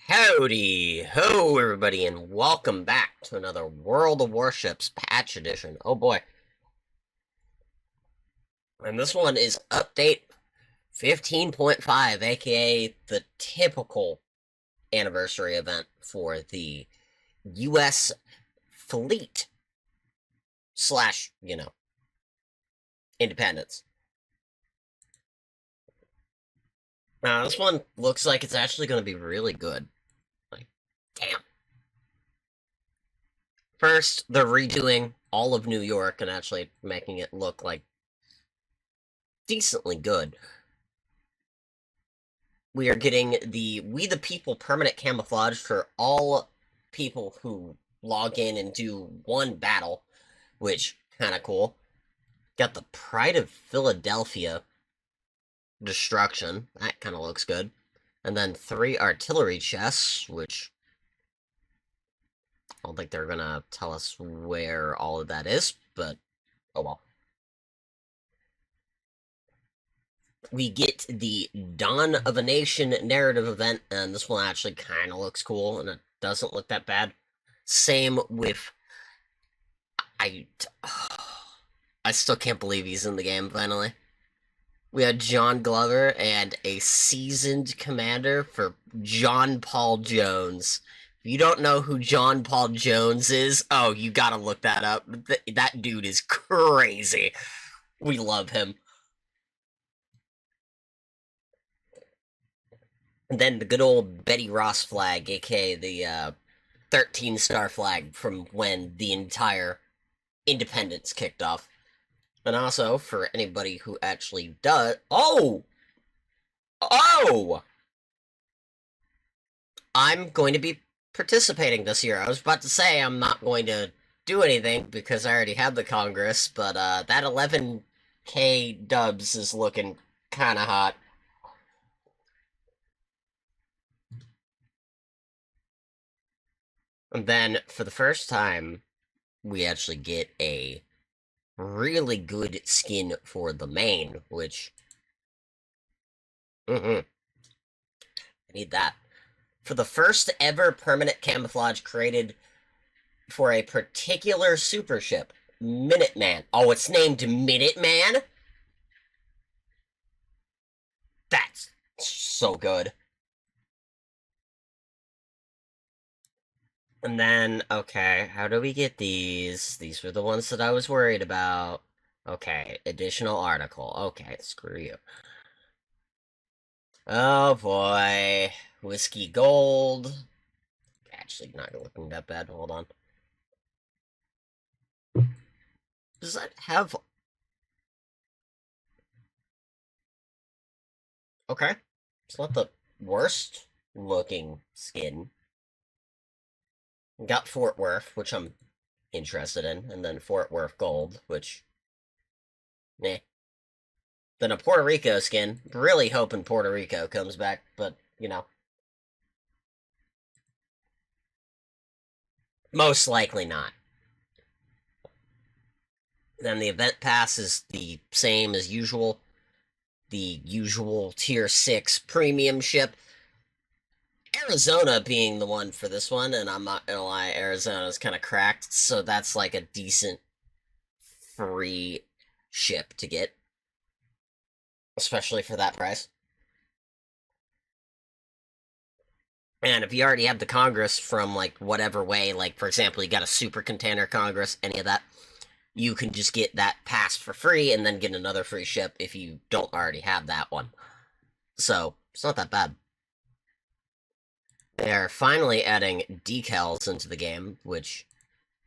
Howdy ho, everybody, and welcome back to another World of Warships patch edition. Oh boy. And this one is update 15.5, aka the typical anniversary event for the US fleet slash, independence. Now, this one looks like it's actually going to be really good. Like, damn. First, they're redoing all of New York and actually making it look like decently good. We are getting the We the People permanent camouflage for all people who log in and do one battle, which kind of cool. Got the Pride of Philadelphia destruction. That kind of looks good. And then 3 artillery chests, which I don't think they're gonna tell us where all of that is, but oh well. We get the Dawn of a Nation narrative event, and this one actually kind of looks cool, and it doesn't look that bad. Same with I I still can't believe he's in the game finally. We had John Glover and a seasoned commander for John Paul Jones. If you don't know who John Paul Jones is, oh, you gotta look that up. That dude is crazy. We love him. And then the good old Betty Ross flag, aka the 13-star flag from when the entire independence kicked off. And also, for anybody who actually does... Oh! Oh! I'm going to be participating this year. I was about to say I'm not going to do anything because I already had the Congress, but that 11K dubs is looking kind of hot. And then, for the first time, we actually get a really good skin for the main, which... I need that. For the first ever permanent camouflage created for a particular super ship, Minuteman. Oh, it's named Minuteman? That's so good. And then, okay, how do we get these? These were the ones that I was worried about. Okay, additional article. Okay, screw you. Oh boy. Whiskey Gold. Actually, not looking that bad. Hold on. Does that have... Okay. It's not the worst looking skin. Got Fort Worth, which I'm interested in, and then Fort Worth Gold, which... Meh. Then a Puerto Rico skin. Really hoping Puerto Rico comes back, but, most likely not. Then the event pass is the same as usual. The usual tier 6 premium ship. Arizona being the one for this one, and I'm not gonna lie, Arizona's kind of cracked, so that's like a decent free ship to get, especially for that price. And if you already have the Congress from like whatever way, like for example, you got a super container Congress, any of that, you can just get that pass for free and then get another free ship if you don't already have that one. So it's not that bad. They're finally adding decals into the game, which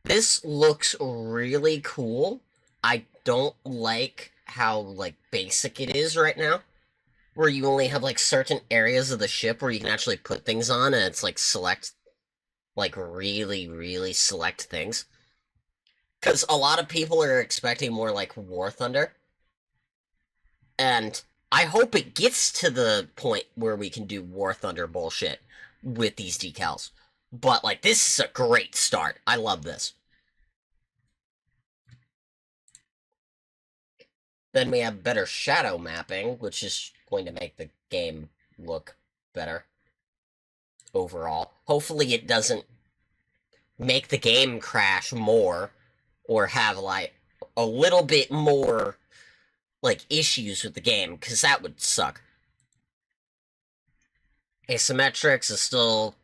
this looks really cool. I don't like how like basic it is right now, where you only have like certain areas of the ship where you can actually put things on, and it's like select, like really select things. Because a lot of people are expecting more like War Thunder, and I hope it gets to the point where we can do War Thunder bullshit with these decals. But like, this is a great start. I love this. Then we have better shadow mapping, which is going to make the game look better. overall. Hopefully it doesn't make the game crash more or have like a little bit more like issues with the game, because that would suck. Asymmetrics is still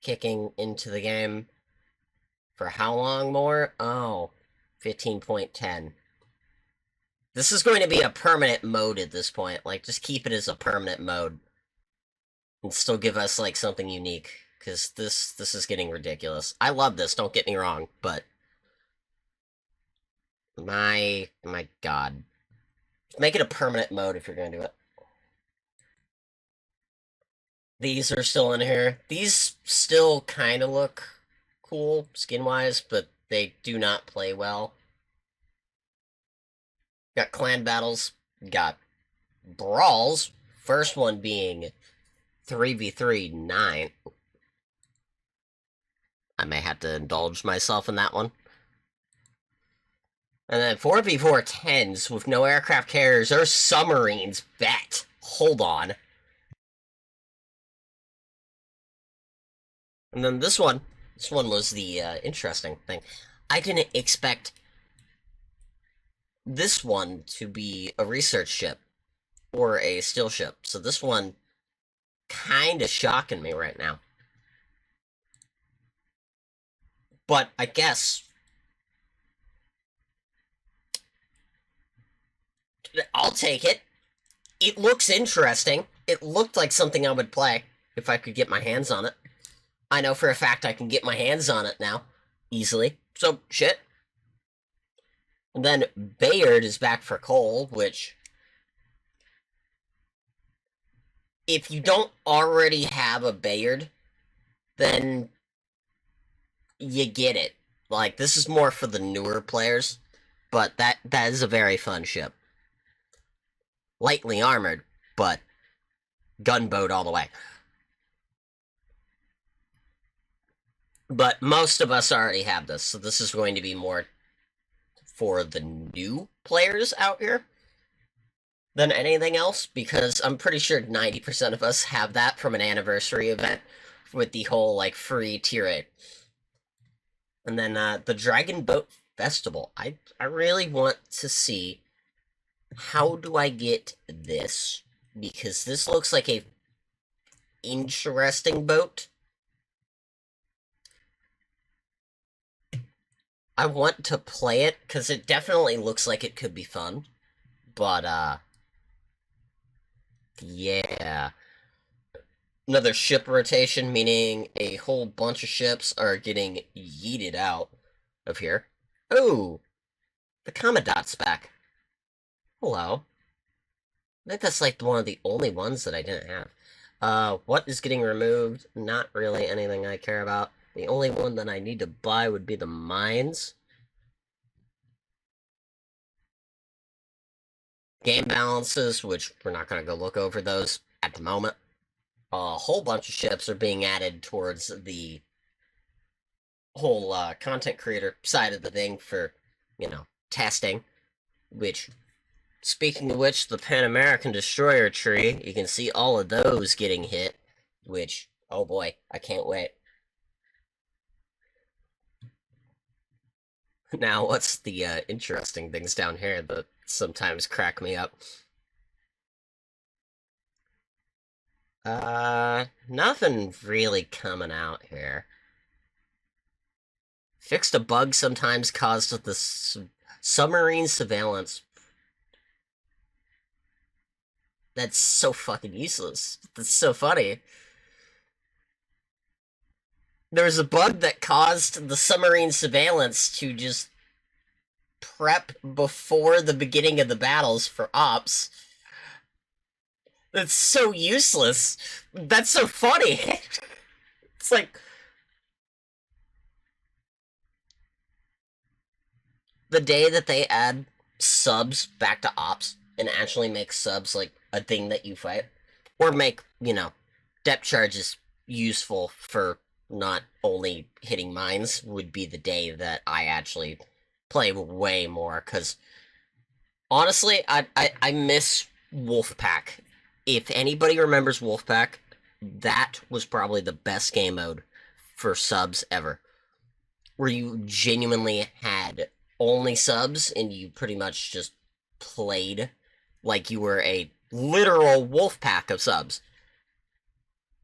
kicking into the game. For how long more? Oh, 15.10. This is going to be a permanent mode at this point. Like, just keep it as a permanent mode. And still give us, like, something unique. Because this is getting ridiculous. I love this, don't get me wrong, but... My god. Make it a permanent mode if you're gonna do it. These are still in here. These still kind of look cool, skin-wise, but they do not play well. Got clan battles, got brawls, first one being 3v3 9. I may have to indulge myself in that one. And then 4v4 10s with no aircraft carriers or submarines. Bet. Hold on. And then this one was the interesting thing. I didn't expect this one to be a research ship or a steal ship. So this one kind of shocking me right now. But I guess I'll take it. It looks interesting. It looked like something I would play if I could get my hands on it. I know for a fact I can get my hands on it now. Easily. So, shit. And then Bayard is back for Cole, which... If you don't already have a Bayard, then you get it. Like, this is more for the newer players, but that is a very fun ship. Lightly armored, but gunboat all the way. But most of us already have this, so this is going to be more for the new players out here than anything else, because I'm pretty sure 90% of us have that from an anniversary event with the whole, like, free tier 8. And then, the Dragon Boat Festival. I really want to see how do I get this, because this looks like a interesting boat. I want to play it, because it definitely looks like it could be fun. But, yeah. Another ship rotation, meaning a whole bunch of ships are getting yeeted out of here. Oh! The Commandant's back. Hello. I think that's like one of the only ones that I didn't have. What is getting removed? Not really anything I care about. The only one that I need to buy would be the mines. Game balances, which we're not going to go look over those at the moment. A whole bunch of ships are being added towards the whole content creator side of the thing for, testing. Which, speaking of which, the Pan American Destroyer tree, you can see all of those getting hit. Which, oh boy, I can't wait. Now, what's the interesting things down here that sometimes crack me up? Nothing really coming out here. Fixed a bug sometimes caused with the submarine surveillance. That's so fucking useless. That's so funny. There's a bug that caused the submarine surveillance to just prep before the beginning of the battles for ops. That's so useless. That's so funny. It's like... The day that they add subs back to ops and actually make subs, like, a thing that you fight, or make, depth charges useful for not only hitting mines, would be the day that I actually play way more, because honestly, I miss Wolfpack. If anybody remembers Wolfpack, that was probably the best game mode for subs ever, where you genuinely had only subs and you pretty much just played like you were a literal wolf pack of subs.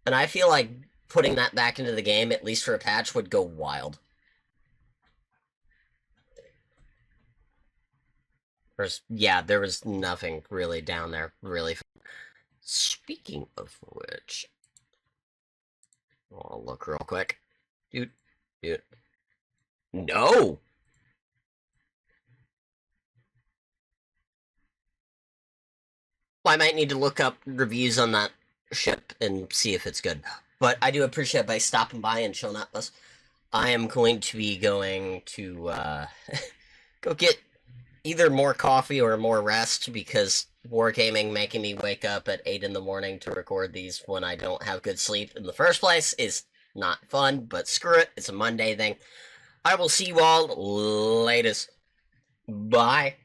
And I feel like putting that back into the game, at least for a patch, would go wild. Yeah, there was nothing really down there, really. Speaking of which, I'll look real quick. Dude, dude. No! Well, I might need to look up reviews on that ship and see if it's good. But I do appreciate by stopping by and chilling out with us. I am going to be going to go get either more coffee or more rest because wargaming making me wake up at 8 in the morning to record these when I don't have good sleep in the first place is not fun, but screw it. It's a Monday thing. I will see you all latest. Bye.